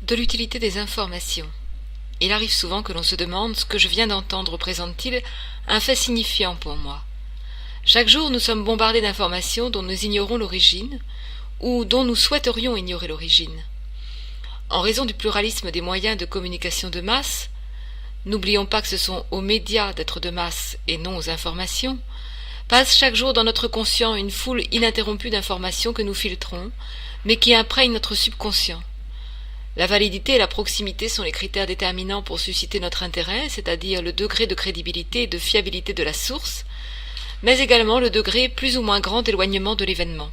De l'utilité des informations. Il arrive souvent que l'on se demande ce que je viens d'entendre représente-t-il un fait signifiant pour moi. Chaque jour nous sommes bombardés d'informations dont nous ignorons l'origine ou dont nous souhaiterions ignorer l'origine. En raison du pluralisme des moyens de communication de masse, n'oublions pas que ce sont aux médias d'être de masse et non aux informations, passe chaque jour dans notre conscient une foule ininterrompue d'informations que nous filtrons, mais qui imprègnent notre subconscient. La validité et la proximité sont les critères déterminants pour susciter notre intérêt, c'est-à-dire le degré de crédibilité et de fiabilité de la source, mais également le degré plus ou moins grand d'éloignement de l'événement.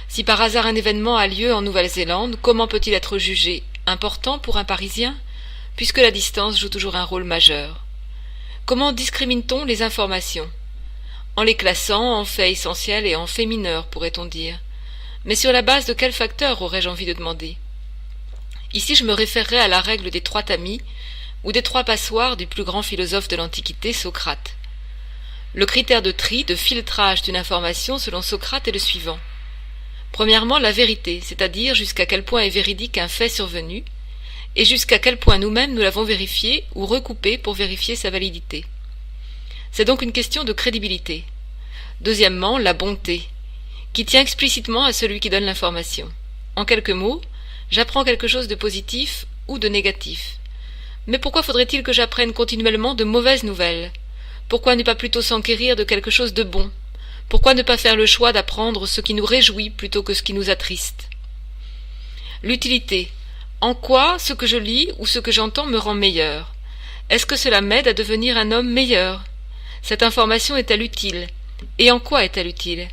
Si par hasard un événement a lieu en Nouvelle-Zélande, comment peut-il être jugé important pour un Parisien, puisque la distance joue toujours un rôle majeur? Comment discrimine-t-on les informations? En les classant en faits essentiels et en faits mineurs, pourrait-on dire. Mais sur la base de quels facteurs aurais-je envie de demander? Ici je me référerai à la règle des 3 tamis, ou des 3 passoires du plus grand philosophe de l'Antiquité, Socrate. Le critère de tri, de filtrage d'une information selon Socrate est le suivant. Premièrement, la vérité, c'est-à-dire jusqu'à quel point est véridique un fait survenu, et jusqu'à quel point nous-mêmes nous l'avons vérifié ou recoupé pour vérifier sa validité. C'est donc une question de crédibilité. Deuxièmement, la bonté, qui tient explicitement à celui qui donne l'information. En quelques mots, j'apprends quelque chose de positif ou de négatif. Mais pourquoi faudrait-il que j'apprenne continuellement de mauvaises nouvelles? Pourquoi ne pas plutôt s'enquérir de quelque chose de bon? Pourquoi ne pas faire le choix d'apprendre ce qui nous réjouit plutôt que ce qui nous attriste? L'utilité. En quoi ce que je lis ou ce que j'entends me rend meilleur? Est-ce que cela m'aide à devenir un homme meilleur? Cette information est-elle utile? Et en quoi est-elle utile?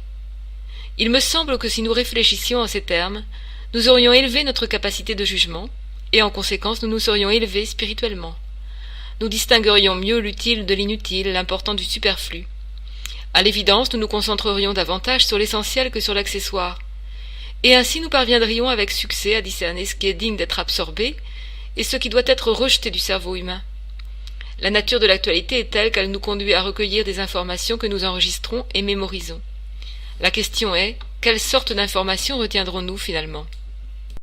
Il me semble que si nous réfléchissions en ces termes, nous aurions élevé notre capacité de jugement, et en conséquence nous nous serions élevés spirituellement. Nous distinguerions mieux l'utile de l'inutile, l'important du superflu. À l'évidence, nous nous concentrerions davantage sur l'essentiel que sur l'accessoire, et ainsi nous parviendrions avec succès à discerner ce qui est digne d'être absorbé et ce qui doit être rejeté du cerveau humain. La nature de l'actualité est telle qu'elle nous conduit à recueillir des informations que nous enregistrons et mémorisons. La question est, quelle sorte d'informations retiendrons-nous finalement ?